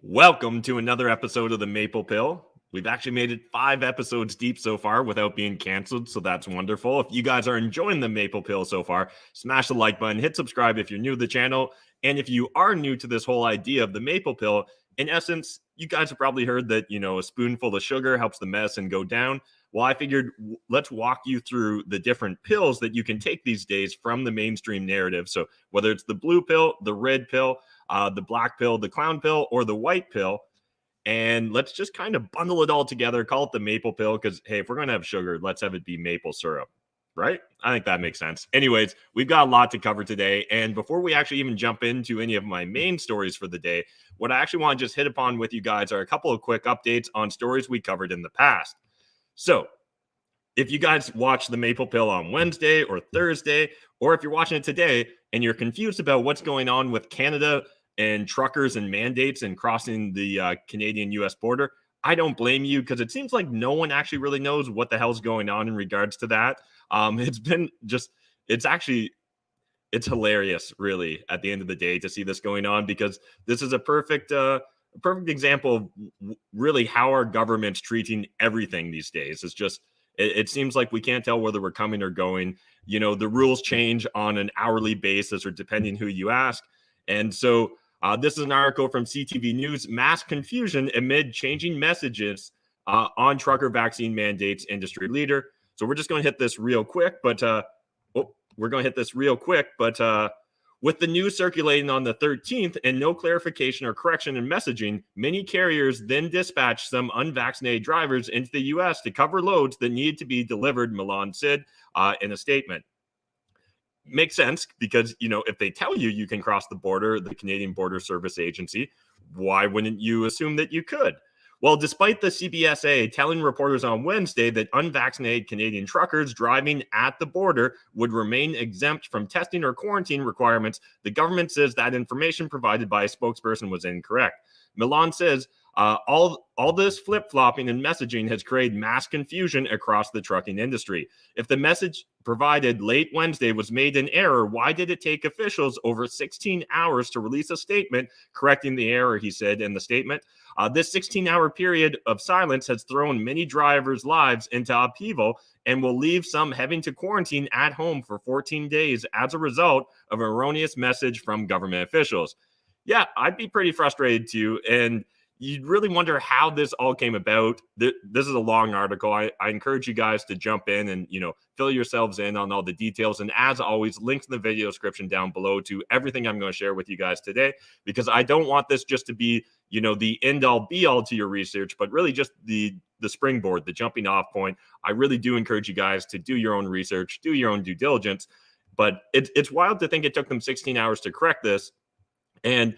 Welcome to another episode of the Maple Pill. We've actually made it 5 episodes deep so far without being canceled, so that's wonderful. If you guys are enjoying the Maple Pill so far, smash the like button, hit subscribe if you're new to the channel. And if you are new to this whole idea of the Maple Pill, in essence, you guys have probably heard that, a spoonful of sugar helps the medicine go down. Well, I figured let's walk you through the different pills that you can take these days from the mainstream narrative. So whether it's the blue pill, the red pill, the black pill, the clown pill, or the white pill. And let's just kind of bundle it all together, call it the maple pill, because, hey, if we're going to have sugar, let's have it be maple syrup, right? I think that makes sense. Anyways, we've got a lot to cover today. And before we actually even jump into any of my main stories for the day, what I actually want to just hit upon with you guys are a couple of quick updates on stories we covered in the past. So if you guys watch the Maple Pill on Wednesday or Thursday, or if you're watching it today and you're confused about what's going on with Canada and truckers and mandates and crossing the Canadian-U.S. border, I don't blame you, because it seems like no one actually really knows what the hell's going on in regards to that. It's hilarious, really, at the end of the day, to see this going on, because this is a perfect example of really how our government's treating everything these days. It seems like we can't tell whether we're coming or going. The rules change on an hourly basis or depending who you ask. And so this is an article from CTV News: mass confusion amid changing messages on trucker vaccine mandates, industry leader. So we're just going to hit this real quick, but with the news circulating on the 13th and no clarification or correction in messaging, many carriers then dispatched some unvaccinated drivers into the U.S. to cover loads that needed to be delivered, Milan said in a statement. Makes sense, because, if they tell you you can cross the border, the Canadian Border Service Agency, why wouldn't you assume that you could? Well, despite the CBSA telling reporters on Wednesday that unvaccinated Canadian truckers driving at the border would remain exempt from testing or quarantine requirements, the government says that information provided by a spokesperson was incorrect. Milan says all this flip-flopping and messaging has created mass confusion across the trucking industry. If the message provided late Wednesday was made in error, why did it take officials over 16 hours to release a statement correcting the error, he said in the statement. This 16-hour period of silence has thrown many drivers' lives into upheaval and will leave some having to quarantine at home for 14 days as a result of an erroneous message from government officials. Yeah, I'd be pretty frustrated too, and you'd really wonder how this all came about. This is a long article. I encourage you guys to jump in and, fill yourselves in on all the details. And as always, links in the video description down below to everything I'm going to share with you guys today, because I don't want this just to be, the end all be all to your research, but really just the springboard, the jumping off point. I really do encourage you guys to do your own research, do your own due diligence. But it's wild to think it took them 16 hours to correct this. And,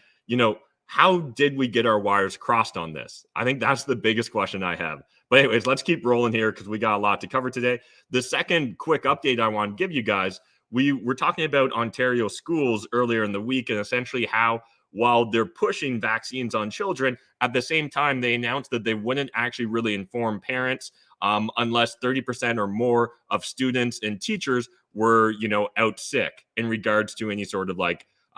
how did we get our wires crossed on this? I think that's the biggest question I have. But anyways, let's keep rolling here, because we got a lot to cover today. The second quick update I want to give you guys, we were talking about Ontario schools earlier in the week, and essentially how, while they're pushing vaccines on children, at the same time, they announced that they wouldn't actually really inform parents unless 30% or more of students and teachers were, out sick in regards to any sort of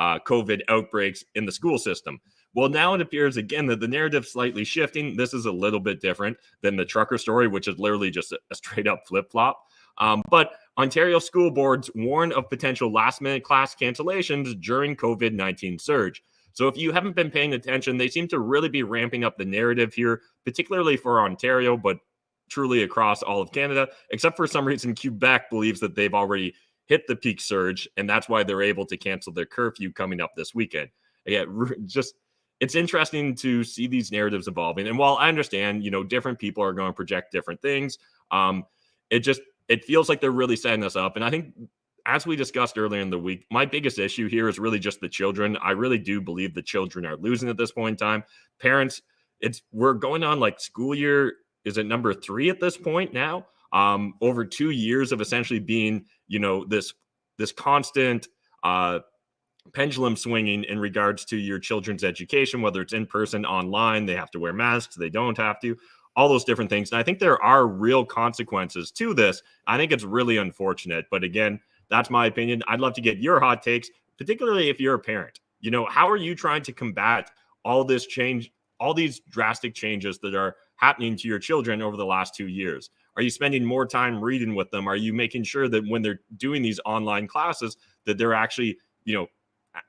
COVID outbreaks in the school system. Well, now it appears again that the narrative's slightly shifting. This is a little bit different than the trucker story, which is literally just a straight up flip flop. But Ontario school boards warn of potential last minute class cancellations during COVID-19 surge. So if you haven't been paying attention, they seem to really be ramping up the narrative here, particularly for Ontario, but truly across all of Canada, except for some reason Quebec believes that they've already hit the peak surge, and that's why they're able to cancel their curfew coming up this weekend. Yeah, it's interesting to see these evolving. And while I understand, different people are going to project different things, it feels like they're really setting us up. And I think, as we discussed earlier in the week, my biggest issue here is really just the children. I really do believe the children are losing at this point in time. Parents, we're going on school year, is it number 3 at this point now? Over 2 years of essentially being, this constant pendulum swinging in regards to your children's education, whether it's in person, online, they have to wear masks, they don't have to, all those different things. And I think there are real consequences to this. I think it's really unfortunate. But again, that's my opinion. I'd love to get your hot takes, particularly if you're a parent. How are you trying to combat all this change all these drastic changes that are happening to your children over the last 2 years. Are you spending more time reading with them? Are you making sure that when they're doing these online classes that they're actually,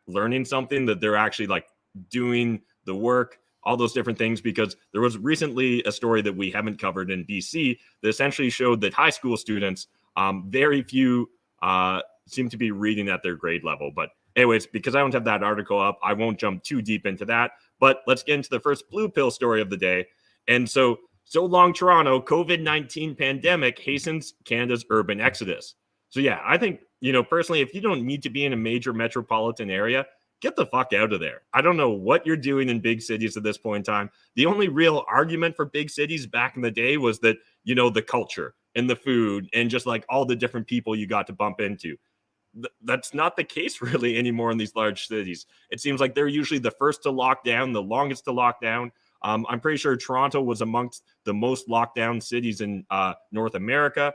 learning something, that they're actually like doing the work, all those different things? Because there was recently a story that we haven't covered in BC that essentially showed that high school students, very few seem to be reading at their grade level. But anyways, because I don't have that article up, I won't jump too deep into that. But let's get into the first blue pill story of the day. And so long, Toronto, COVID-19 pandemic hastens Canada's urban exodus. So yeah, I think, personally, if you don't need to be in a major metropolitan area, get the fuck out of there. I don't know what you're doing in big cities at this point in time. The only real argument for big cities back in the day was that, the culture and the food and just like all the different people you got to bump into. That's not the case really anymore in these large cities. It seems like they're usually the first to lock down, the longest to lock down. I'm pretty sure Toronto was amongst the most locked down cities in North America.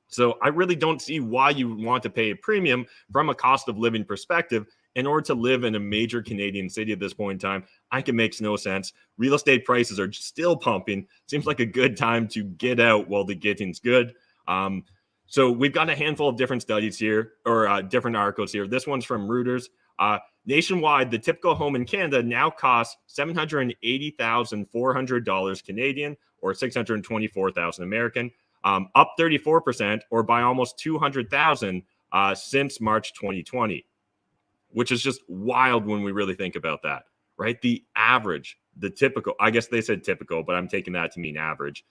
So I really don't see why you want to pay a premium from a cost of living perspective in order to live in a major Canadian city at this point in time. I think it makes no sense. Real estate prices are still pumping. Seems like a good time to get out while the getting's good. So we've got a handful of different studies here, or different articles here. This one's from Reuters. Nationwide, the typical home in Canada now costs $780,400 Canadian, or $624,000 American, up 34%, or by almost $200,000 since March 2020, which is just wild when we really think about that, right? The average, the typical, I guess they said typical, but I'm taking that to mean average.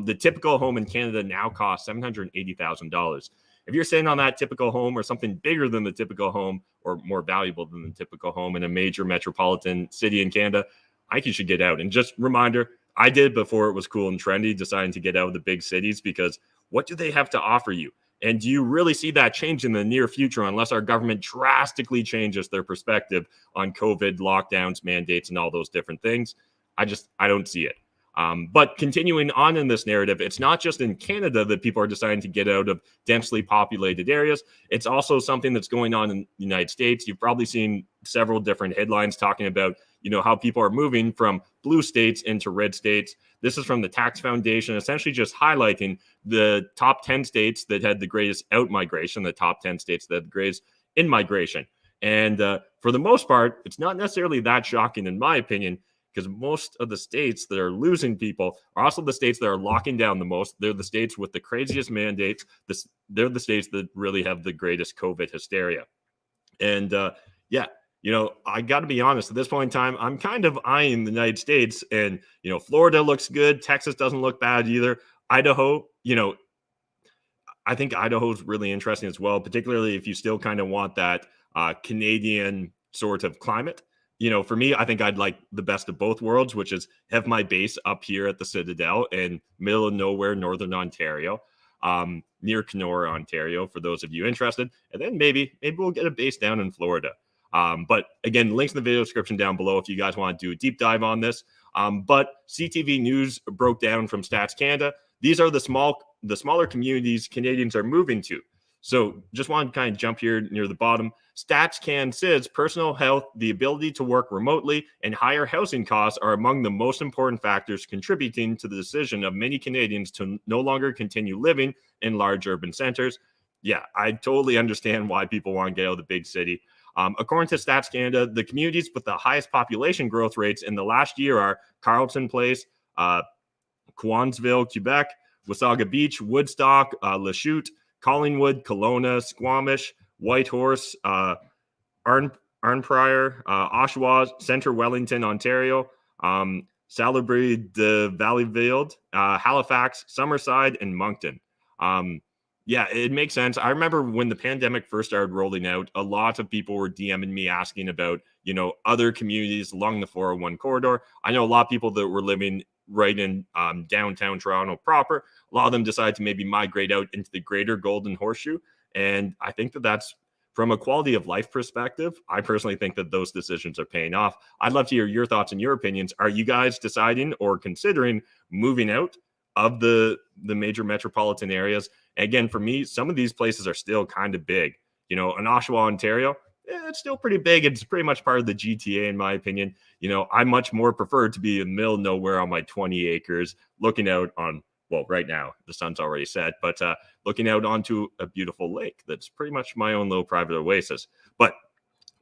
The typical home in Canada now costs $780,000. If you're sitting on that typical home or something bigger than the typical home or more valuable than the typical home in a major metropolitan city in Canada, I think you should get out. And just reminder, I did before it was cool and trendy, deciding to get out of the big cities, because what do they have to offer you? And do you really see that change in the near future unless our government drastically changes their perspective on COVID, lockdowns, mandates, and all those different things? I don't see it. But continuing on in this narrative, it's not just in Canada that people are deciding to get out of densely populated areas. It's also something that's going on in the United States. You've probably seen several different headlines talking about, how people are moving from blue states into red states. This is from the Tax Foundation, essentially just highlighting the top 10 states that had the greatest out-migration, the top 10 states that had the greatest in-migration. And for the most part, it's not necessarily that shocking, in my opinion, because most of the states that are losing people are also the states that are locking down the most. They're the states with the craziest mandates. They're the states that really have the greatest COVID hysteria. And I got to be honest, at this point in time, I'm kind of eyeing the United States, and, Florida looks good. Texas doesn't look bad either. Idaho, I think Idaho's really interesting as well, particularly if you still kind of want that Canadian sort of climate. For me, I think I'd like the best of both worlds, which is have my base up here at the Citadel in middle of nowhere, Northern Ontario, near Kenora, Ontario, for those of you interested. And then maybe we'll get a base down in Florida. But again, links in the video description down below if you guys want to do a deep dive on this. But CTV News broke down from Stats Canada. These are the smaller communities Canadians are moving to. So just want to kind of jump here near the bottom. StatsCan says personal health, the ability to work remotely, and higher housing costs are among the most important factors contributing to the decision of many Canadians to no longer continue living in large urban centers. Yeah, I totally understand why people want to get out of the big city. According to Stats Canada, the communities with the highest population growth rates in the last year are Carleton Place, Cowansville, Quebec, Wasaga Beach, Woodstock, Lachute, Collingwood, Kelowna, Squamish, Whitehorse, Arnprior, Oshawa, Centre Wellington, Ontario, Salisbury de Valleyfield, Halifax, Summerside, and Moncton. Yeah, it makes sense. I remember when the pandemic first started rolling out, a lot of people were DMing me asking about, other communities along the 401 corridor. I know a lot of people that were living right in downtown Toronto proper. A lot of them decided to maybe migrate out into the greater Golden Horseshoe. And I think that that's, from a quality of life perspective, I personally think that those decisions are paying off. I'd love to hear your thoughts and your opinions. Are you guys deciding or considering moving out of the major metropolitan areas? And again, for me, some of these places are still kind of big. In Oshawa, Ontario, it's still pretty big. It's pretty much part of the GTA, in my opinion. I much more prefer to be in the middle of nowhere on my 20 acres, looking out on, well, right now the sun's already set, but looking out onto a beautiful lake that's pretty much my own little private oasis. But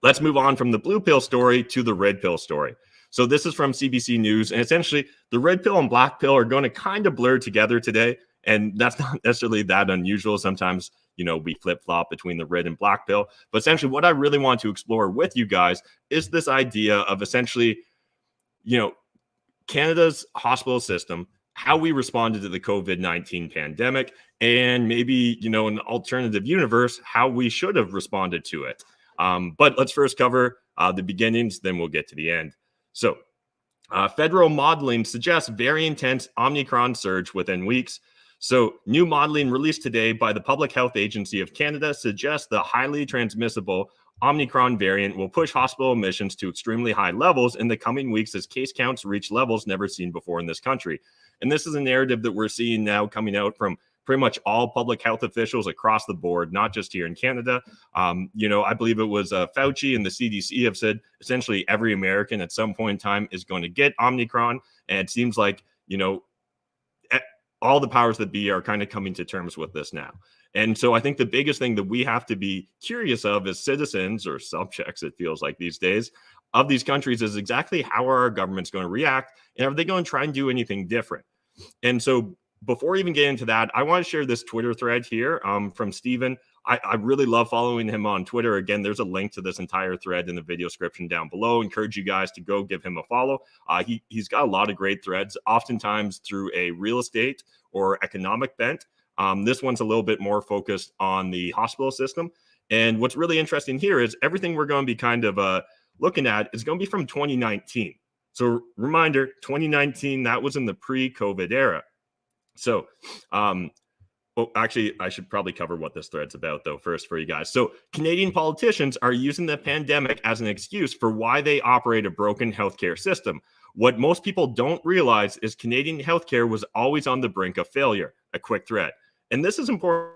let's move on from the blue pill story to the red pill story. So this is from CBC News, and essentially the red pill and black pill are going to kind of blur together today, and that's not necessarily that unusual. Sometimes, we flip-flop between the red and black pill, but essentially what I really want to explore with you guys is this idea of essentially, Canada's hospital system, how we responded to the COVID-19 pandemic, and maybe, an alternative universe, how we should have responded to it. But let's first cover the beginnings, then we'll get to the end. So federal modeling suggests very intense Omicron surge within weeks. So new modeling released today by the Public Health Agency of Canada suggests the highly transmissible Omicron variant will push hospital admissions to extremely high levels in the coming weeks as case counts reach levels never seen before in this country. And this is a narrative that we're seeing now coming out from pretty much all public health officials across the board, not just here in Canada. I believe it was Fauci and the CDC have said essentially every American at some point in time is going to get Omicron. And it seems like, all the powers that be are kind of coming to terms with this now. And so I think the biggest thing that we have to be curious of as citizens or subjects, it feels like these days, of these countries is exactly how are our governments going to react, and are they going to try and do anything different? And so before we even get into that, I want to share this Twitter thread here from Steven. I really love following him on Twitter. Again, there's a link to this entire thread in the video description down below. Encourage you guys to go give him a follow. He's got a lot of great threads, oftentimes through a real estate or economic bent. This one's a little bit more focused on the hospital system. And what's really interesting here is everything we're going to be kind of looking at is going to be from 2019. So reminder, 2019, that was in the pre-COVID era. So, actually, I should probably cover what this thread's about, though, first for you guys. So Canadian politicians are using the pandemic as an excuse for why they operate a broken healthcare system. What most people don't realize is Canadian healthcare was always on the brink of failure. A quick thread. And this is important.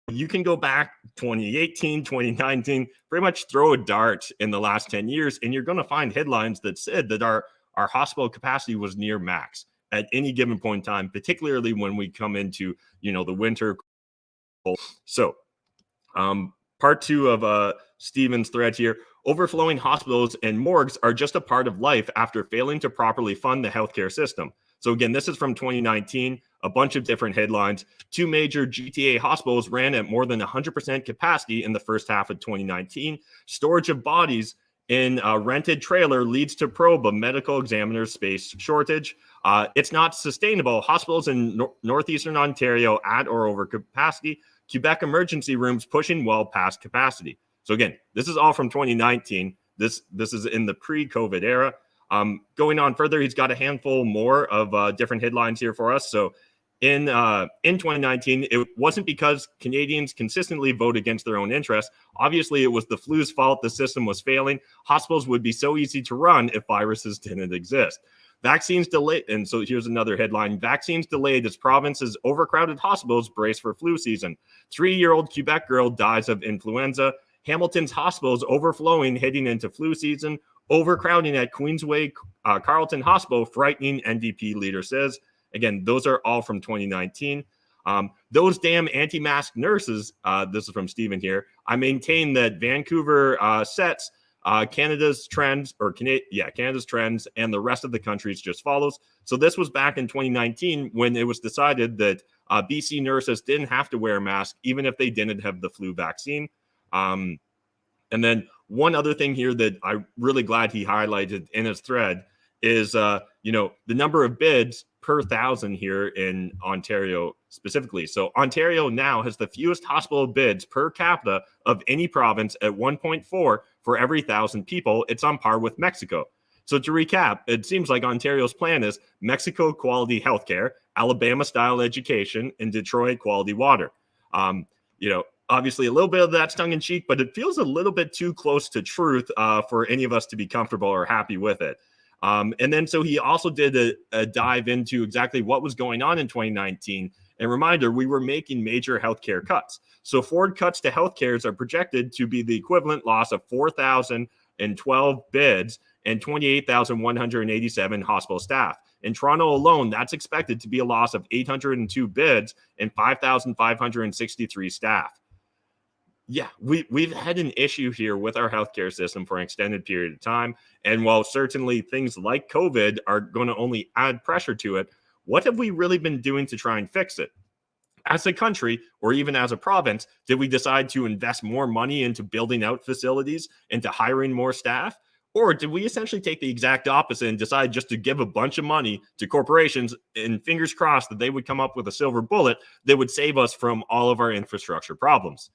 You can go back 2018, 2019, pretty much throw a dart in the last 10 years, and you're going to find headlines that said that our hospital capacity was near max at any given point in time, particularly when we come into, the winter. So part two of Stephen's thread here, overflowing hospitals and morgues are just a part of life after failing to properly fund the healthcare system. So again, this is from 2019, a bunch of different headlines. Two major GTA hospitals ran at more than 100% capacity in the first half of 2019. Storage of bodies in a rented trailer leads to probe of medical examiner space shortage. It's not sustainable. Hospitals in northeastern Ontario at or over capacity. Quebec emergency rooms pushing well past capacity. So again, this is all from 2019. This is in the pre-COVID era. Going on further, he's got a handful more of different headlines here for us. So in 2019, it wasn't because Canadians consistently vote against their own interests. Obviously, it was the flu's fault. The system was failing. Hospitals would be so easy to run if viruses didn't exist. Vaccines delayed. And so here's another headline. Vaccines delayed as provinces' overcrowded hospitals brace for flu season. 3-year-old Quebec girl dies of influenza. Hamilton's hospitals overflowing heading into flu season. Overcrowding at Queensway Carleton Hospital, frightening NDP leader says. Again, those are all from 2019. Those damn anti-mask nurses, this is from Stephen here. I maintain that Vancouver sets Canada's trends, Canada's trends, and the rest of the country's just follows. So this was back in 2019 when it was decided that BC nurses didn't have to wear a mask, even if they didn't have the flu vaccine. And then one other thing here that I'm really glad he highlighted in his thread is, the number of bids per 1,000 here in Ontario specifically. So Ontario now has the fewest hospital bids per capita of any province at 1.4 for every 1,000 people. It's on par with Mexico. So to recap, it seems like Ontario's plan is Mexico quality healthcare, Alabama style education, and Detroit quality water. Obviously a little bit of that's tongue in cheek, but it feels a little bit too close to truth for any of us to be comfortable or happy with it. And then so he also did a dive into exactly what was going on in 2019 And reminder, we were making major healthcare cuts. So forward cuts to healthcare are projected to be the equivalent loss of 4,012 beds and 28,187 hospital staff. In Toronto alone, that's expected to be a loss of 802 beds and 5,563 staff. Yeah, we've had an issue here with our healthcare system for an extended period of time. And while certainly things like COVID are going to only add pressure to it, what have we really been doing to try and fix it? As a country, or even as a province, did we decide to invest more money into building out facilities, into hiring more staff? Or did we essentially take the exact opposite and decide just to give a bunch of money to corporations and fingers crossed that they would come up with a silver bullet that would save us from all of our infrastructure problems?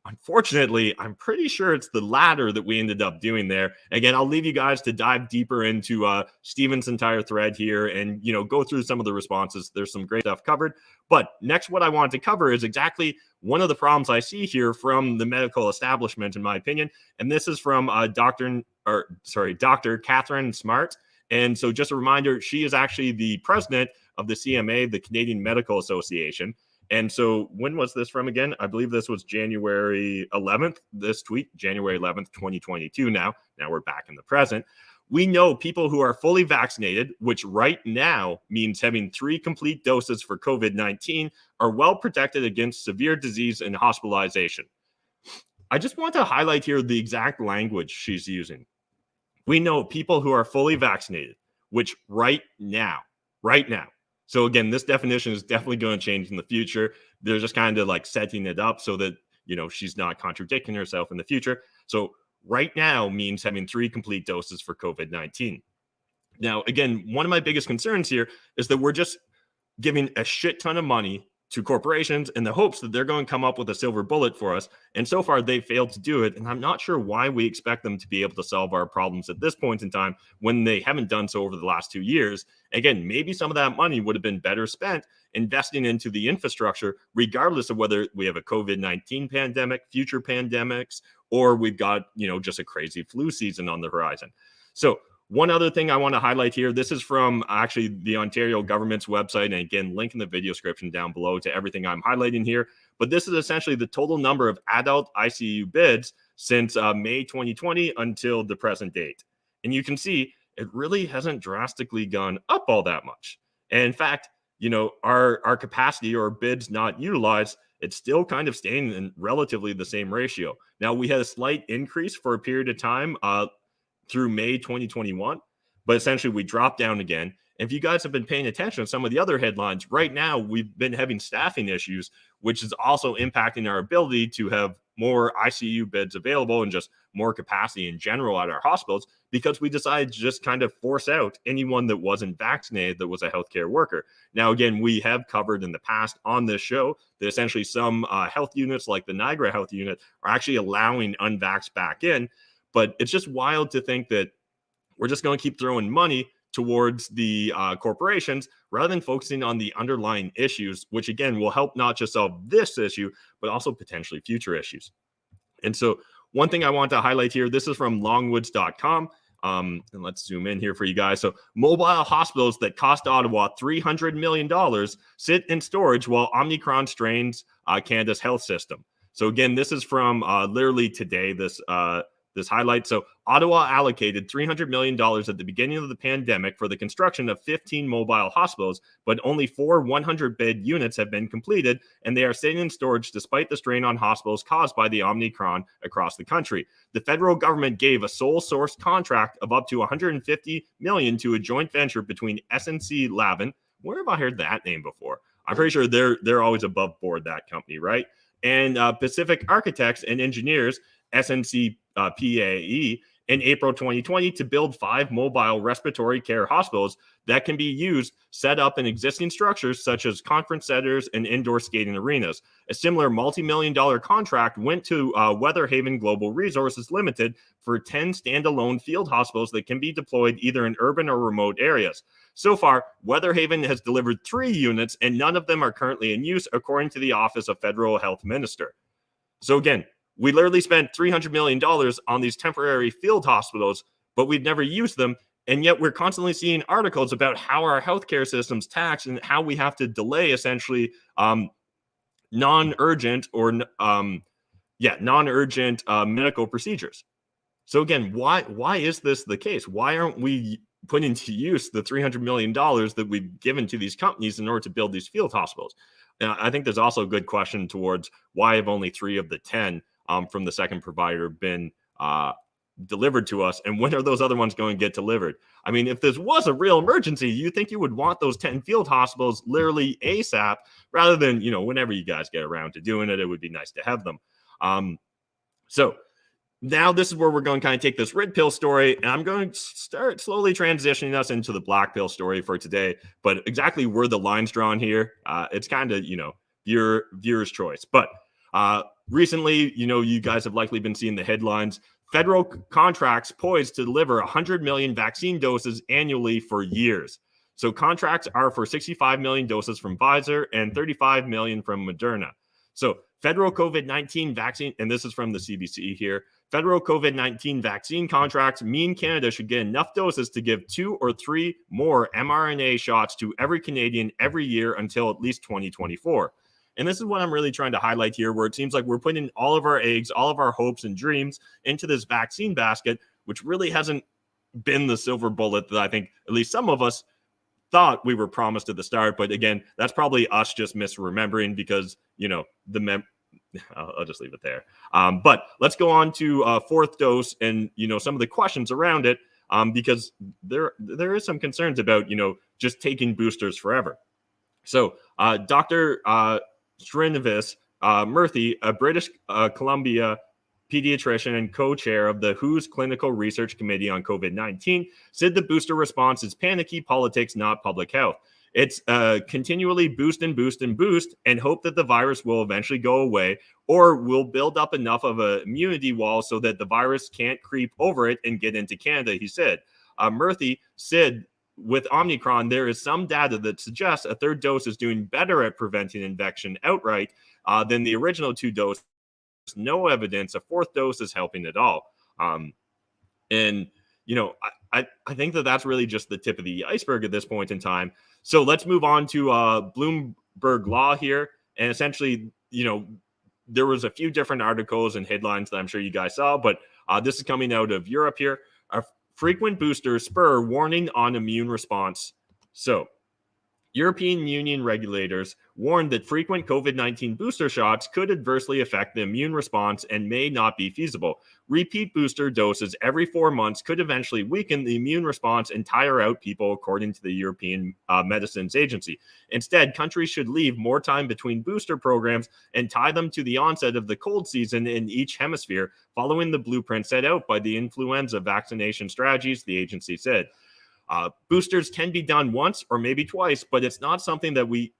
Unfortunately, I'm pretty sure it's the latter that we ended up doing there. Again, I'll leave you guys to dive deeper into Stephen's entire thread here and, go through some of the responses. There's some great stuff covered. But next, what I wanted to cover is exactly one of the problems I see here from the medical establishment, in my opinion. And this is from Dr. Catherine Smart. And so just a reminder, she is actually the president of the CMA, the Canadian Medical Association. And so when was this from again? I believe this was January 11th, this tweet, January 11th, 2022 now. Now we're back in the present. We know people who are fully vaccinated, which right now means having 3 complete doses for COVID-19, are well protected against severe disease and hospitalization. I just want to highlight here the exact language she's using. We know people who are fully vaccinated, which right now. So again, this definition is definitely going to change in the future. They're just kind of like setting it up so that, she's not contradicting herself in the future. So right now means having 3 complete doses for COVID-19. Now, again, one of my biggest concerns here is that we're just giving a shit ton of money to corporations in the hopes that they're going to come up with a silver bullet for us. And so far, they've failed to do it. And I'm not sure why we expect them to be able to solve our problems at this point in time when they haven't done so over the last 2 years. Again, maybe some of that money would have been better spent investing into the infrastructure, regardless of whether we have a COVID-19 pandemic, future pandemics, or we've got, just a crazy flu season on the horizon. So one other thing I want to highlight here, this is from actually the Ontario government's website. And again, link in the video description down below to everything I'm highlighting here. But this is essentially the total number of adult ICU beds since May 2020 until the present date. And you can see it really hasn't drastically gone up all that much. And in fact, our capacity or bids not utilized, it's still kind of staying in relatively the same ratio. Now, we had a slight increase for a period of time through May 2021, but essentially we dropped down again. And if you guys have been paying attention to some of the other headlines, right now we've been having staffing issues, which is also impacting our ability to have more ICU beds available and just more capacity in general at our hospitals, because we decided to just kind of force out anyone that wasn't vaccinated that was a healthcare worker. Now, again, we have covered in the past on this show that essentially some health units like the Niagara Health Unit are actually allowing unvaxxed back in. But it's just wild to think that we're just going to keep throwing money towards the corporations rather than focusing on the underlying issues, which again will help not just solve this issue, but also potentially future issues. And so one thing I want to highlight here, this is from longwoods.com. And let's zoom in here for you guys. So mobile hospitals that cost Ottawa $300 million sit in storage while Omicron strains Canada's health system. So again, this is from literally today, this highlight. So Ottawa allocated $300 million at the beginning of the pandemic for the construction of 15 mobile hospitals, but only 4 100-bed units have been completed, and they are sitting in storage despite the strain on hospitals caused by the Omicron across the country. The federal government gave a sole source contract of up to $150 million to a joint venture between SNC Lavalin. Where have I heard that name before? I'm pretty sure they're always above board, that company, right? And Pacific Architects and Engineers, SNC PAE, in April 2020 to build 5 mobile respiratory care hospitals that can be used, set up in existing structures such as conference centers and indoor skating arenas. A similar multi-million-dollar contract went to Weatherhaven Global Resources Limited for 10 standalone field hospitals that can be deployed either in urban or remote areas. So far, Weatherhaven has delivered 3 units, and none of them are currently in use, according to the Office of Federal Health Minister. So again, we literally spent $300 million on these temporary field hospitals, but we've never used them. And yet we're constantly seeing articles about how our healthcare system's taxed and how we have to delay essentially non-urgent or non-urgent medical procedures. So again, why is this the case? Why aren't we putting to use the $300 million that we've given to these companies in order to build these field hospitals? I think there's also a good question towards why have only 3 of the 10 from the second provider been delivered to us, and when are those other ones going to get delivered? I mean, if this was a real emergency, you think you would want those 10 field hospitals literally ASAP rather than, whenever you guys get around to doing it, it would be nice to have them. So now this is where we're going to kind of take this red pill story, and I'm going to start slowly transitioning us into the black pill story for today. But exactly where the line's drawn here, it's kind of, viewer's choice. But recently, you guys have likely been seeing the headlines. Federal contracts poised to deliver 100 million vaccine doses annually for years. So contracts are for 65 million doses from Pfizer and 35 million from Moderna. So federal COVID-19 vaccine, and this is from the CBC here, federal COVID-19 vaccine contracts mean Canada should get enough doses to give 2 or 3 more mRNA shots to every Canadian every year until at least 2024. And this is what I'm really trying to highlight here, where it seems like we're putting all of our eggs, all of our hopes and dreams into this vaccine basket, which really hasn't been the silver bullet that I think at least some of us thought we were promised at the start. But again, that's probably us just misremembering because, I'll just leave it there. But let's go on to fourth dose and, some of the questions around it, because there is some concerns about, just taking boosters forever. So Dr. Srinivas Murthy, a British Columbia pediatrician and co-chair of the WHO's Clinical Research Committee on COVID-19, said the booster response is panicky politics, not public health. It's continually boost and hope that the virus will eventually go away, or will build up enough of an immunity wall so that the virus can't creep over it and get into Canada, he said. Murthy said, with Omicron, there is some data that suggests a third dose is doing better at preventing infection outright than the original 2 doses. No evidence a fourth dose is helping at all. I think that's really just the tip of the iceberg at this point in time. So let's move on to Bloomberg Law here. And essentially, there was a few different articles and headlines that I'm sure you guys saw, but this is coming out of Europe here. Frequent boosters spur warning on immune response. So European Union regulators warned that frequent COVID-19 booster shots could adversely affect the immune response and may not be feasible. Repeat booster doses every 4 months could eventually weaken the immune response and tire out people, according to the European Medicines Agency. Instead, countries should leave more time between booster programs and tie them to the onset of the cold season in each hemisphere, following the blueprint set out by the influenza vaccination strategies, the agency said. Boosters can be done once or maybe twice, but it's not something that we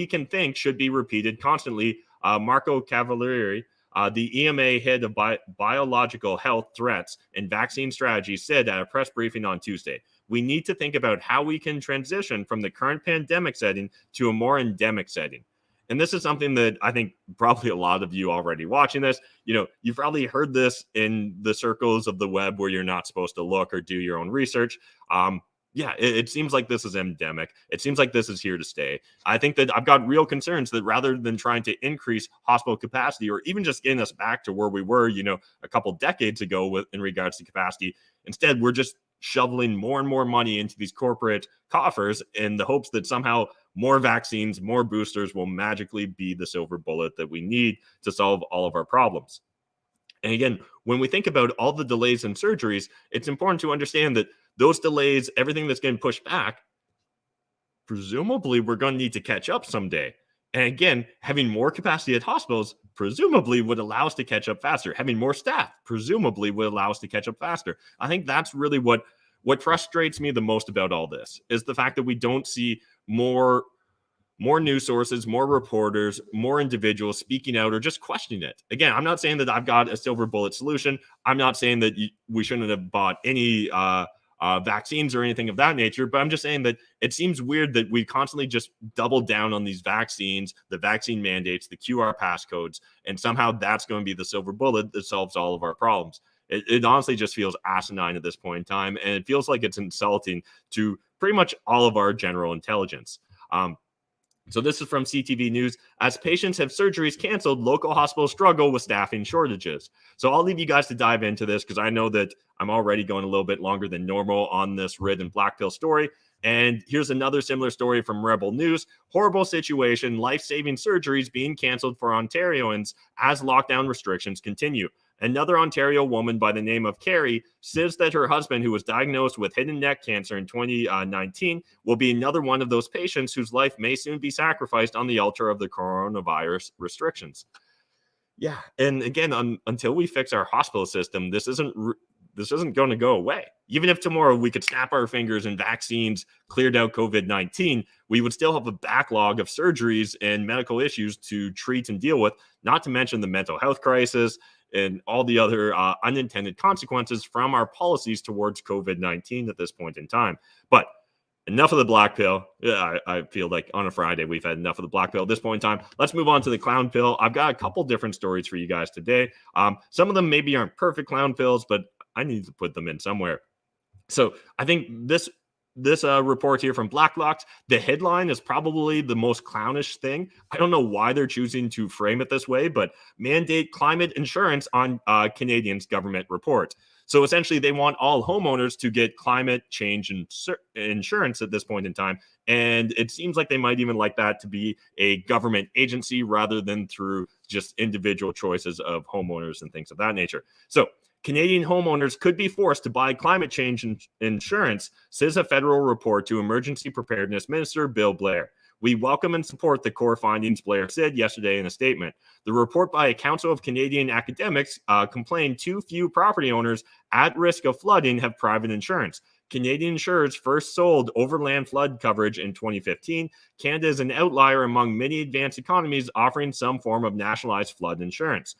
can think should be repeated constantly. Marco Cavalieri, the EMA head of biological health threats and vaccine strategy, said at a press briefing on Tuesday, "We need to think about how we can transition from the current pandemic setting to a more endemic setting." And this is something that I think probably a lot of you already watching this, you've probably heard this in the circles of the web where you're not supposed to look or do your own research. It seems like this is endemic. It seems like this is here to stay. I think that I've got real concerns that rather than trying to increase hospital capacity or even just getting us back to where we were, a couple decades ago in regards to capacity, instead we're just shoveling more and more money into these corporate coffers in the hopes that somehow more vaccines, more boosters will magically be the silver bullet that we need to solve all of our problems. And again, when we think about all the delays in surgeries, it's important to understand that those delays, everything that's getting pushed back, presumably we're going to need to catch up someday. And again, having more capacity at hospitals presumably would allow us to catch up faster. Having more staff presumably would allow us to catch up faster. I think that's really what frustrates me the most about all this, is the fact that we don't see more news sources, more reporters, more individuals speaking out or just questioning it. Again, I'm not saying that I've got a silver bullet solution. I'm not saying that we shouldn't have bought any vaccines or anything of that nature, but I'm just saying that it seems weird that we constantly just double down on these vaccines, the vaccine mandates, the QR passcodes, and somehow that's going to be the silver bullet that solves all of our problems. It honestly just feels asinine at this point in time, and it feels like it's insulting to pretty much all of our general intelligence. So this is from CTV News. As patients have surgeries canceled, local hospitals struggle with staffing shortages. So I'll leave you guys to dive into this because I know that I'm already going a little bit longer than normal on this red and black pill story. And here's another similar story from Rebel News. Horrible situation, life-saving surgeries being canceled for Ontarians as lockdown restrictions continue. Another Ontario woman by the name of Carrie says that her husband, who was diagnosed with head and neck cancer in 2019, will be another one of those patients whose life may soon be sacrificed on the altar of the coronavirus restrictions. Yeah, and again, until we fix our hospital system, this isn't going to go away. Even if tomorrow we could snap our fingers and vaccines cleared out COVID-19, we would still have a backlog of surgeries and medical issues to treat and deal with, not to mention the mental health crisis and all the other unintended consequences from our policies towards COVID-19 at this point in time. But enough of the black pill. I feel like on a Friday, we've had enough of the black pill at this point in time. Let's move on to the clown pill. I've got a couple different stories for you guys today. Some of them maybe aren't perfect clown pills, but I need to put them in somewhere. So I think this report here from Blacklocked, the headline is probably the most clownish thing. I don't know why they're choosing to frame it this way, but mandate climate insurance on Canadians' government report. So essentially, they want all homeowners to get climate change insurance at this point in time. And it seems like they might even like that to be a government agency rather than through just individual choices of homeowners and things of that nature. So Canadian homeowners could be forced to buy climate change insurance, says a federal report to Emergency Preparedness Minister Bill Blair. We welcome and support the core findings, Blair said yesterday in a statement. The report by a Council of Canadian Academics complained too few property owners at risk of flooding have private insurance. Canadian insurers first sold overland flood coverage in 2015. Canada is an outlier among many advanced economies offering some form of nationalized flood insurance.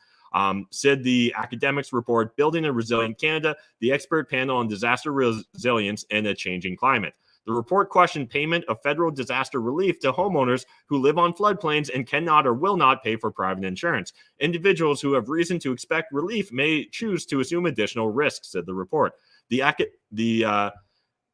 Said the academics report, Building a Resilient Canada, the expert panel on disaster resilience in a changing climate. The report questioned payment of federal disaster relief to homeowners who live on floodplains and cannot or will not pay for private insurance. Individuals who have reason to expect relief may choose to assume additional risks, said the report. The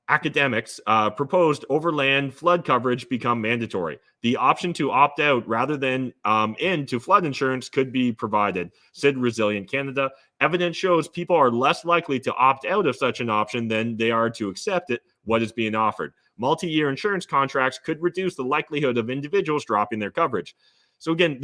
academics proposed overland flood coverage become mandatory. The option to opt out rather than into flood insurance could be provided, said Resilient Canada. Evidence shows people are less likely to opt out of such an option than they are to accept what is being offered. Multi-year insurance contracts could reduce the likelihood of individuals dropping their coverage. So again,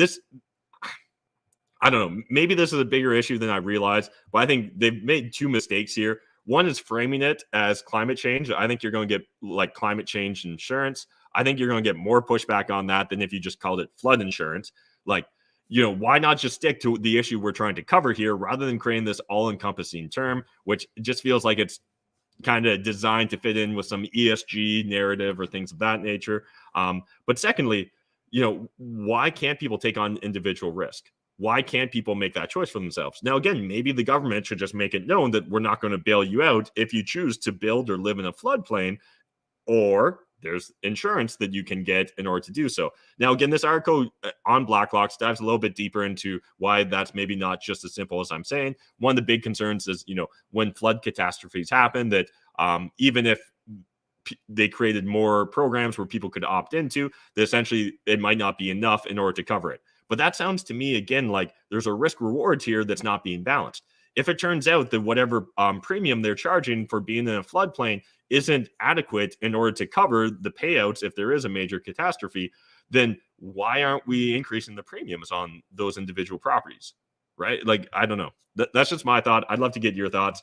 I don't know, maybe this is a bigger issue than I realized, but I think they've made two mistakes here. One is framing it as climate change. I think you're going to get like climate change insurance. I think you're going to get more pushback on that than if you just called it flood insurance. Like, why not just stick to the issue we're trying to cover here rather than creating this all-encompassing term, which just feels like it's kind of designed to fit in with some ESG narrative or things of that nature. But secondly, why can't people take on individual risk? Why can't people make that choice for themselves? Now, again, maybe the government should just make it known that we're not going to bail you out if you choose to build or live in a floodplain, or there's insurance that you can get in order to do so. Now, again, this article on Blacklocked dives a little bit deeper into why that's maybe not just as simple as I'm saying. One of the big concerns is, when flood catastrophes happen, that even if they created more programs where people could opt into, that essentially it might not be enough in order to cover it. But that sounds to me, again, like there's a risk reward here that's not being balanced. If it turns out that whatever premium they're charging for being in a floodplain isn't adequate in order to cover the payouts if there is a major catastrophe, then why aren't we increasing the premiums on those individual properties, right? Like, I don't know. That's just my thought. I'd love to get your thoughts.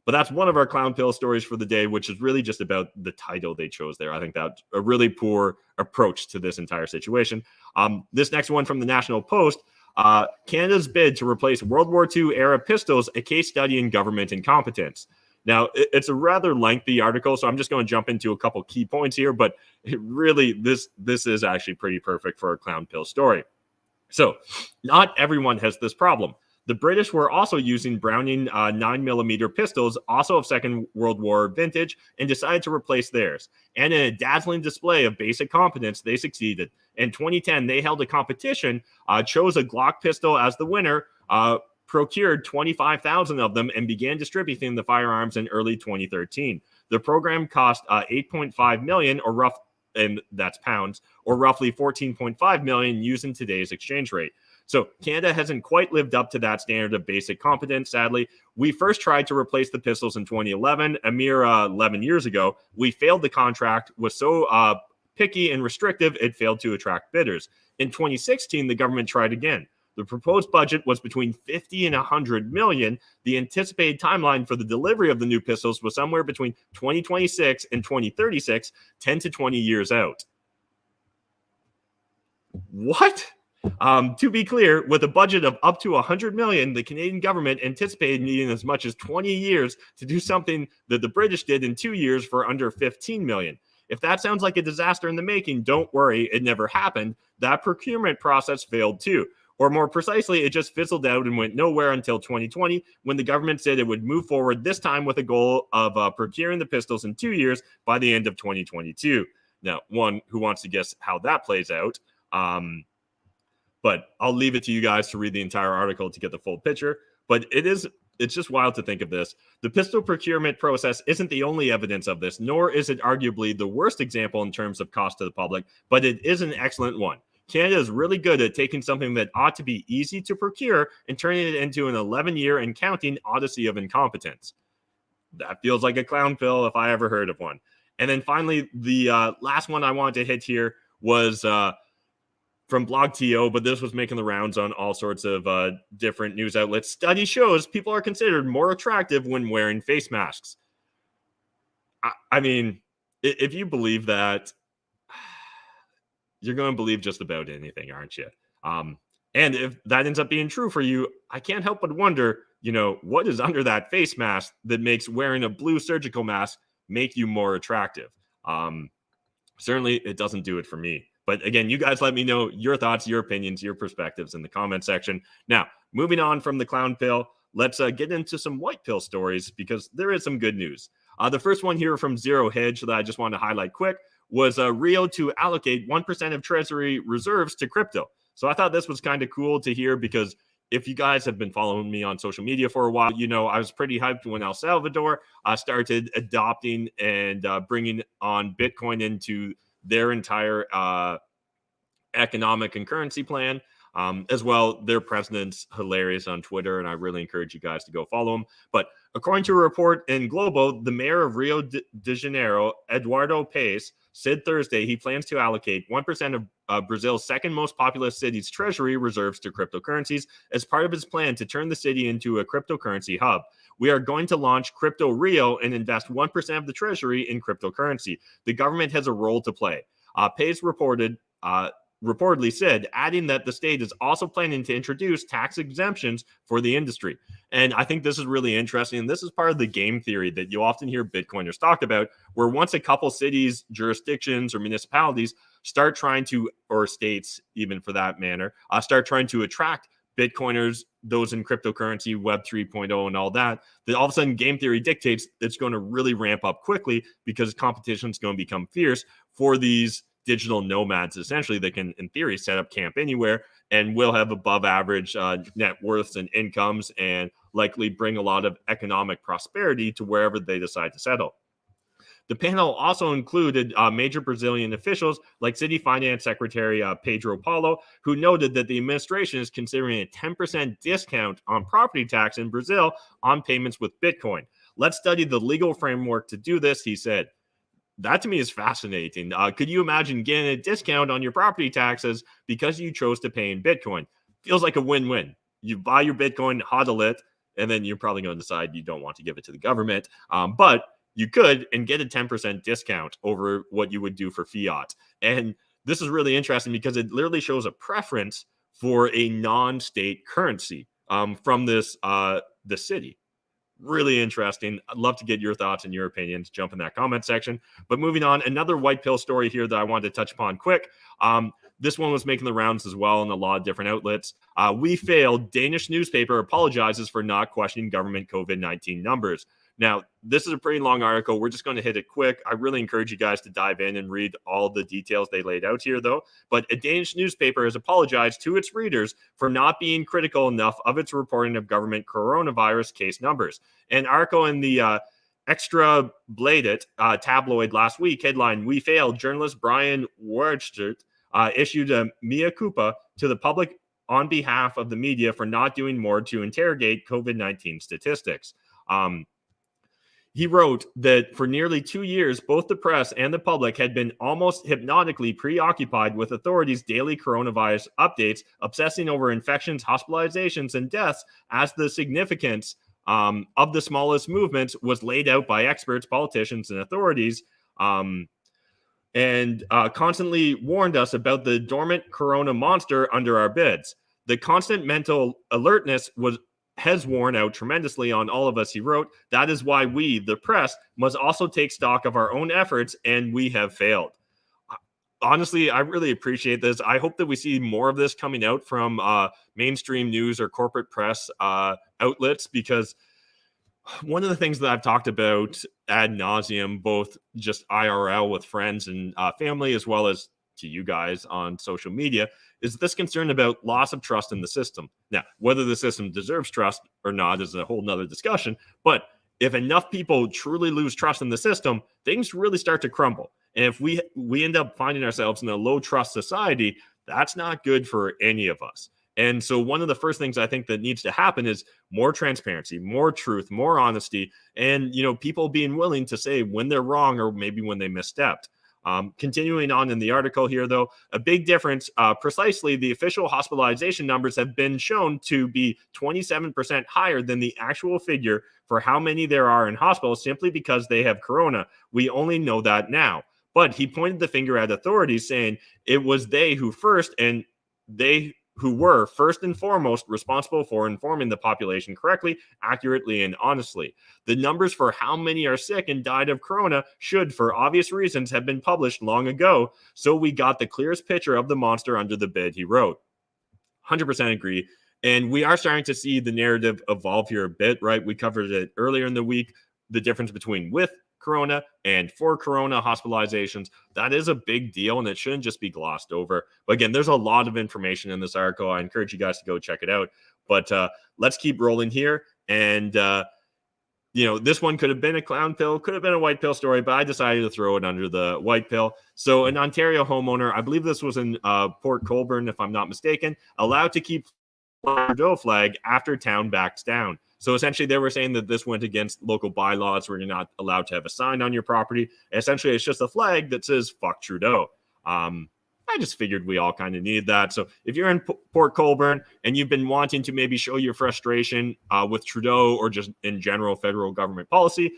But that's one of our clown pill stories for the day, which is really just about the title they chose there. I think that's a really poor approach to this entire situation. This next one from the National Post, Canada's bid to replace World War II era pistols, a case study in government incompetence. Now, it's a rather lengthy article, so I'm just going to jump into a couple key points here, but this is actually pretty perfect for a clown pill story. So, not everyone has this problem. The British were also using Browning 9mm pistols, also of Second World War vintage, and decided to replace theirs. And in a dazzling display of basic competence, they succeeded. In 2010, they held a competition, chose a Glock pistol as the winner, procured 25,000 of them and began distributing the firearms in early 2013. The program cost 8.5 million, and that's pounds, or roughly 14.5 million using today's exchange rate. So Canada hasn't quite lived up to that standard of basic competence, sadly. We first tried to replace the pistols in 2011, a mere 11 years ago. We failed. The contract was so picky and restrictive, it failed to attract bidders. In 2016, the government tried again. The proposed budget was between 50 and 100 million. The anticipated timeline for the delivery of the new pistols was somewhere between 2026 and 2036, 10 to 20 years out. What? To be clear, with a budget of up to 100 million, the Canadian government anticipated needing as much as 20 years to do something that the British did in 2 years for under 15 million. If that sounds like a disaster in the making, don't worry, it never happened. That procurement process failed too. Or more precisely, it just fizzled out and went nowhere until 2020, when the government said it would move forward, this time with a goal of procuring the pistols in 2 years by the end of 2022. Now, one who wants to guess how that plays out, but I'll leave it to you guys to read the entire article to get the full picture. But it's just wild to think of this. The pistol procurement process isn't the only evidence of this, nor is it arguably the worst example in terms of cost to the public, but it is an excellent one. Canada is really good at taking something that ought to be easy to procure and turning it into an 11-year and counting odyssey of incompetence. That feels like a clown pill if I ever heard of one. And then finally, the last one I wanted to hit here was from BlogTO, but this was making the rounds on all sorts of different news outlets. Study shows people are considered more attractive when wearing face masks. I mean, if you believe that, you're going to believe just about anything, aren't you? And if that ends up being true for you, I can't help but wonder, what is under that face mask that makes wearing a blue surgical mask make you more attractive? Certainly, it doesn't do it for me. But again, you guys let me know your thoughts, your opinions, your perspectives in the comment section. Now, moving on from the clown pill, let's get into some white pill stories, because there is some good news. The first one here from Zero Hedge that I just want to highlight quick was Rio to allocate 1% of Treasury reserves to crypto. So I thought this was kind of cool to hear, because if you guys have been following me on social media for a while, I was pretty hyped when El Salvador started adopting and bringing on Bitcoin into their entire economic and currency plan. As well, their president's hilarious on Twitter, and I really encourage you guys to go follow him. But according to a report in Globo, the mayor of Rio de Janeiro, Eduardo Paes, said Thursday he plans to allocate 1% of Brazil's second most populous city's treasury reserves to cryptocurrencies as part of his plan to turn the city into a cryptocurrency hub. We are going to launch Crypto Rio and invest 1% of the treasury in cryptocurrency. The government has a role to play. Paes reportedly said, adding that the state is also planning to introduce tax exemptions for the industry. And I think this is really interesting. And this is part of the game theory that you often hear Bitcoiners talk about, where once a couple cities, jurisdictions, or municipalities start trying to, or states even for that matter, start trying to attract Bitcoiners, those in cryptocurrency, Web 3.0 and all that all of a sudden game theory dictates it's going to really ramp up quickly, because competition is going to become fierce for these digital nomads, essentially. They can, in theory, set up camp anywhere and will have above average net worths and incomes, and likely bring a lot of economic prosperity to wherever they decide to settle. The panel also included major Brazilian officials like City Finance Secretary Pedro Paulo, who noted that the administration is considering a 10% discount on property tax in Brazil on payments with Bitcoin. Let's study the legal framework to do this, he said. That to me is fascinating. Could you imagine getting a discount on your property taxes because you chose to pay in Bitcoin? Feels like a win-win. You buy your Bitcoin, hodl it, and then you're probably going to decide you don't want to give it to the government. But you could and get a 10% discount over what you would do for fiat. And this is really interesting because it literally shows a preference for a non-state currency from the city. Really interesting. I'd love to get your thoughts and your opinions. Jump in that comment section. But moving on, another white pill story here that I wanted to touch upon quick. This one was making the rounds as well in a lot of different outlets. We failed. Danish newspaper apologizes for not questioning government COVID-19 numbers. Now, this is a pretty long article. We're just going to hit it quick. I really encourage you guys to dive in and read all the details they laid out here, though. But a Danish newspaper has apologized to its readers for not being critical enough of its reporting of government coronavirus case numbers. An article in the Extra Bladet tabloid last week, headline, "We Failed," journalist Brian Warchert issued a mea culpa to the public on behalf of the media for not doing more to interrogate COVID-19 statistics. He wrote that for nearly 2 years, both the press and the public had been almost hypnotically preoccupied with authorities' daily coronavirus updates, obsessing over infections, hospitalizations, and deaths as the significance of the smallest movements was laid out by experts, politicians, and authorities, and constantly warned us about the dormant corona monster under our beds. The constant mental alertness has worn out tremendously on all of us, he wrote. That is why we, the press, must also take stock of our own efforts, and we have failed. Honestly, I really appreciate this. I hope that we see more of this coming out from mainstream news or corporate press outlets, because one of the things that I've talked about ad nauseum, both just IRL with friends and family, as well as to you guys on social media, is this concern about loss of trust in the system. Now, whether the system deserves trust or not is a whole nother discussion, but if enough people truly lose trust in the system, things really start to crumble. And if we end up finding ourselves in a low trust society, that's not good for any of us. And so one of the first things I think that needs to happen is more transparency, more truth, more honesty, and people being willing to say when they're wrong or maybe when they misstepped. Continuing on in the article here, though, a big difference, precisely the official hospitalization numbers have been shown to be 27% higher than the actual figure for how many there are in hospitals simply because they have corona. We only know that now. But he pointed the finger at authorities, saying it was they who were first and foremost responsible for informing the population correctly, accurately, and honestly. The numbers for how many are sick and died of corona should, for obvious reasons, have been published long ago, so we got the clearest picture of the monster under the bed, he wrote. 100% agree. And we are starting to see the narrative evolve here a bit, right? We covered it earlier in the week, the difference between with corona and for corona hospitalizations. That is a big deal, and it shouldn't just be glossed over. But again, there's a lot of information in this article. I encourage you guys to go check it out. But let's keep rolling here. And this one could have been a clown pill, could have been a white pill story, but I decided to throw it under the white pill. So an Ontario homeowner, I believe this was in Port Colborne, if I'm not mistaken, allowed to keep Trudeau flag after town backs down. So essentially, they were saying that this went against local bylaws where you're not allowed to have a sign on your property. Essentially, it's just a flag that says "fuck Trudeau." I just figured we all kind of needed that. So if you're in Port Colborne and you've been wanting to maybe show your frustration with Trudeau or just in general federal government policy,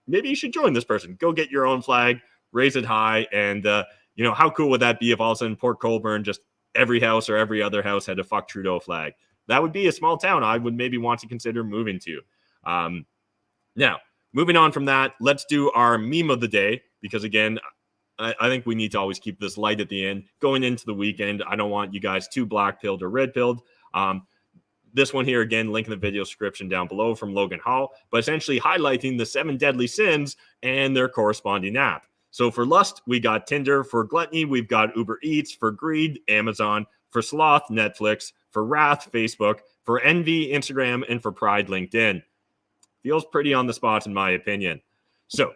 maybe you should join this person. Go get your own flag, raise it high, and how cool would that be if all of a sudden Port Colborne, just every house or every other house had a "fuck Trudeau" flag? That would be a small town I would maybe want to consider moving to. Now, moving on from that, let's do our meme of the day, because again, I think we need to always keep this light at the end. Going into the weekend, I don't want you guys too black-pilled or red-pilled. This one here, again, link in the video description down below from Logan Hall, but essentially highlighting the 7 deadly sins and their corresponding app. So for lust, we got Tinder. For gluttony, we've got Uber Eats. For greed, Amazon. For sloth, Netflix. For wrath, Facebook. For envy, Instagram. And for pride, LinkedIn. Feels pretty on the spot, in my opinion. So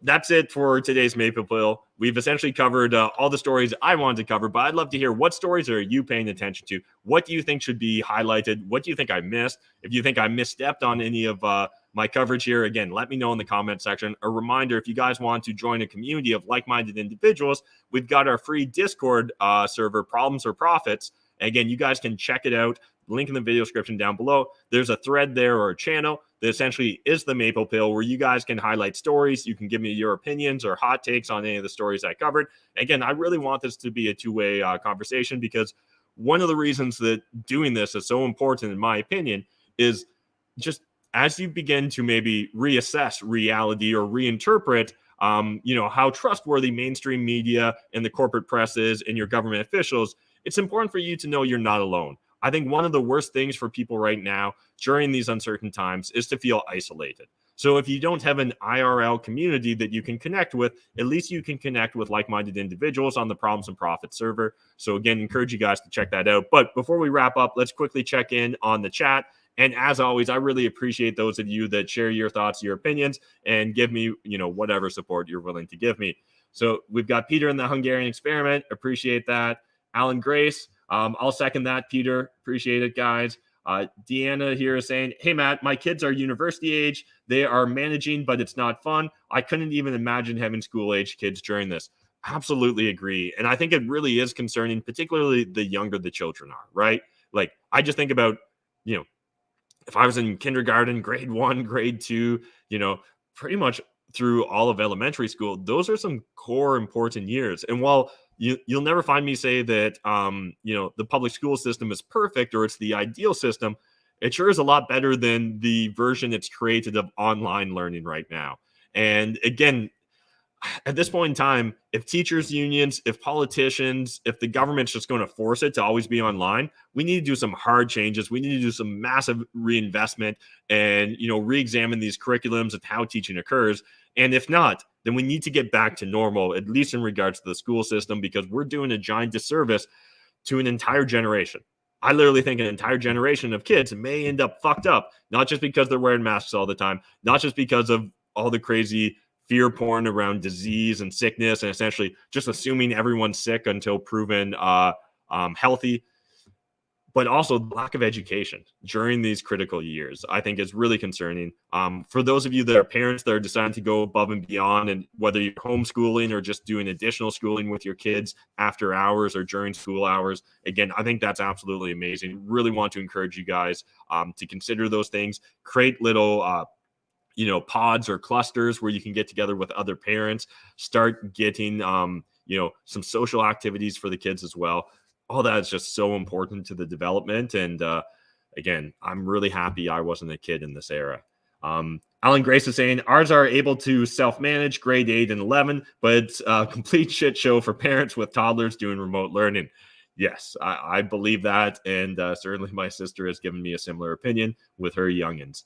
that's it for today's Maple Pill. We've essentially covered all the stories I wanted to cover, but I'd love to hear, what stories are you paying attention to? What do you think should be highlighted? What do you think I missed? If you think I misstepped on any of my coverage here, again, let me know in the comment section. A reminder, if you guys want to join a community of like-minded individuals, we've got our free Discord server, Problems or Profits. Again, you guys can check it out. Link in the video description down below. There's a thread there or a channel that essentially is the Maple Pill, where you guys can highlight stories. You can give me your opinions or hot takes on any of the stories I covered. Again, I really want this to be a two-way conversation, because one of the reasons that doing this is so important, in my opinion, is just as you begin to maybe reassess reality or reinterpret how trustworthy mainstream media and the corporate press is and your government officials, it's important for you to know you're not alone. I think one of the worst things for people right now during these uncertain times is to feel isolated. So if you don't have an IRL community that you can connect with, at least you can connect with like-minded individuals on the Problems and Profits server. So again, encourage you guys to check that out. But before we wrap up, let's quickly check in on the chat. And as always, I really appreciate those of you that share your thoughts, your opinions, and give me, whatever support you're willing to give me. So we've got Peter in the Hungarian experiment. Appreciate that. Alan Grace, I'll second that, Peter. Appreciate it, guys. Deanna here is saying, hey, Matt, my kids are university age. They are managing, but it's not fun. I couldn't even imagine having school-age kids during this. Absolutely agree. And I think it really is concerning, particularly the younger the children are, right? Like, I just think about, if I was in kindergarten, grade 1, grade 2, pretty much through all of elementary school, those are some core important years. And while you'll never find me say that, the public school system is perfect or it's the ideal system, it sure is a lot better than the version it's created of online learning right now. And again, at this point in time, if teachers unions, if politicians, if the government's just going to force it to always be online, we need to do some hard changes. We need to do some massive reinvestment and, re-examine these curriculums and how teaching occurs. And if not, then we need to get back to normal, at least in regards to the school system, because we're doing a giant disservice to an entire generation. I literally think an entire generation of kids may end up fucked up, not just because they're wearing masks all the time, not just because of all the crazy fear porn around disease and sickness and essentially just assuming everyone's sick until proven healthy, but also the lack of education during these critical years, I think is really concerning. For those of you that are parents that are deciding to go above and beyond, and whether you're homeschooling or just doing additional schooling with your kids after hours or during school hours, again, I think that's absolutely amazing. Really want to encourage you guys to consider those things. Create little pods or clusters where you can get together with other parents, start getting, some social activities for the kids as well. All that is just so important to the development. And again, I'm really happy I wasn't a kid in this era. Alan Grace is saying, ours are able to self-manage grade 8 and 11, but it's a complete shit show for parents with toddlers doing remote learning. Yes, I believe that. And certainly my sister has given me a similar opinion with her youngins.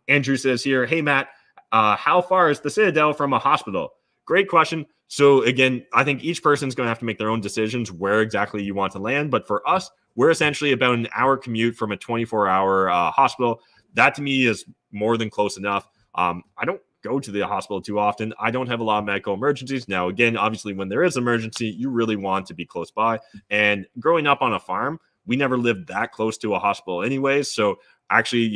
Andrew says here, hey, Matt, how far is the Citadel from a hospital? Great question. So again, I think each person's going to have to make their own decisions where exactly you want to land. But for us, we're essentially about an hour commute from a 24-hour hospital. That to me is more than close enough. I don't go to the hospital too often. I don't have a lot of medical emergencies. Now, again, obviously, when there is an emergency, you really want to be close by. And growing up on a farm, we never lived that close to a hospital anyways. So actually,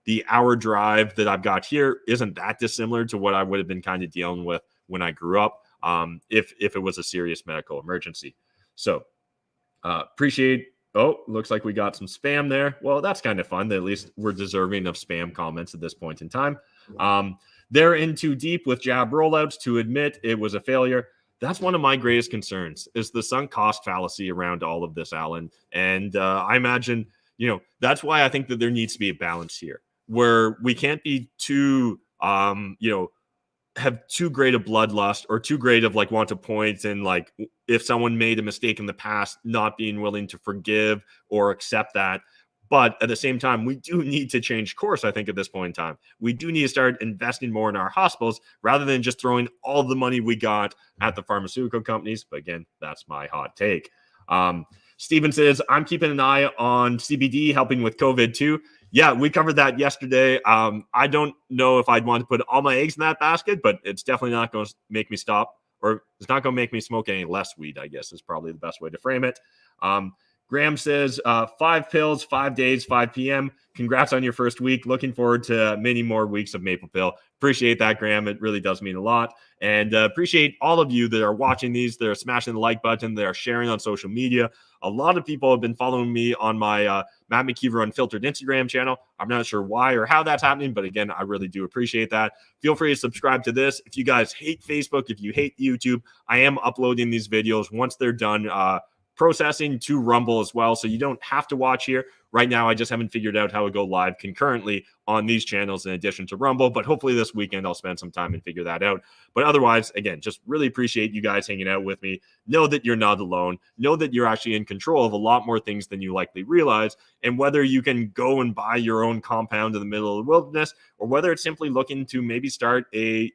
the hour drive that I've got here isn't that dissimilar to what I would have been kind of dealing with when I grew up, if it was a serious medical emergency. So appreciate. Oh, looks like we got some spam there. Well, that's kind of fun. At least we're deserving of spam comments at this point in time. They're in too deep with jab rollouts to admit it was a failure. That's one of my greatest concerns, is the sunk cost fallacy around all of this, Alan. And I imagine, that's why I think that there needs to be a balance here, where we can't be too, have too great a bloodlust or too great of want to point, and if someone made a mistake in the past, not being willing to forgive or accept that. But at the same time, we do need to change course, I think, at this point in time. We do need to start investing more in our hospitals rather than just throwing all the money we got at the pharmaceutical companies. But again, that's my hot take. Steven says, I'm keeping an eye on CBD helping with COVID too. Yeah, we covered that yesterday. I don't know if I'd want to put all my eggs in that basket, but it's definitely not going to make me stop, or it's not going to make me smoke any less weed, I guess is probably the best way to frame it. Graham says, 5 pills, 5 days, 5 p.m. Congrats on your first week. Looking forward to many more weeks of Maple Pill. Appreciate that, Graham. It really does mean a lot. And appreciate all of you that are watching these, that are smashing the like button, that are sharing on social media. A lot of people have been following me on my Matt McKeever Unfiltered Instagram channel. I'm not sure why or how that's happening, but again, I really do appreciate that. Feel free to subscribe to this. If you guys hate Facebook, if you hate YouTube, I am uploading these videos once they're done processing to Rumble as well. So you don't have to watch here. Right now, I just haven't figured out how to go live concurrently on these channels in addition to Rumble, but hopefully this weekend I'll spend some time and figure that out. But otherwise, again, just really appreciate you guys hanging out with me. Know that you're not alone. Know that you're actually in control of a lot more things than you likely realize. And whether you can go and buy your own compound in the middle of the wilderness, or whether it's simply looking to maybe start a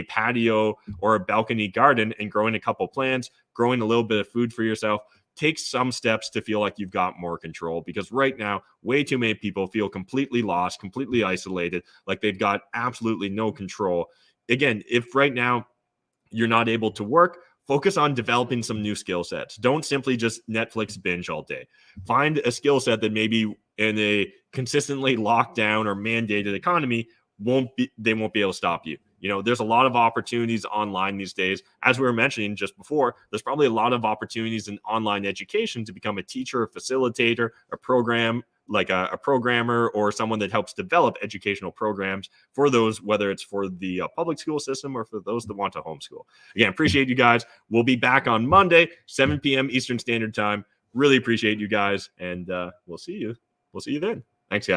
patio or a balcony garden and growing a couple plants, growing a little bit of food for yourself, take some steps to feel like you've got more control, because right now, way too many people feel completely lost, completely isolated, like they've got absolutely no control. Again, if right now you're not able to work, focus on developing some new skill sets. Don't simply just Netflix binge all day. Find a skill set that maybe in a consistently locked down or mandated economy they won't be able to stop you. There's a lot of opportunities online these days. As we were mentioning just before, there's probably a lot of opportunities in online education to become a teacher, a facilitator, a programmer, or someone that helps develop educational programs for those, whether it's for the public school system or for those that want to homeschool. Again, appreciate you guys. We'll be back on Monday, 7 p.m. Eastern Standard Time. Really appreciate you guys, and we'll see you then. Thanks, guys.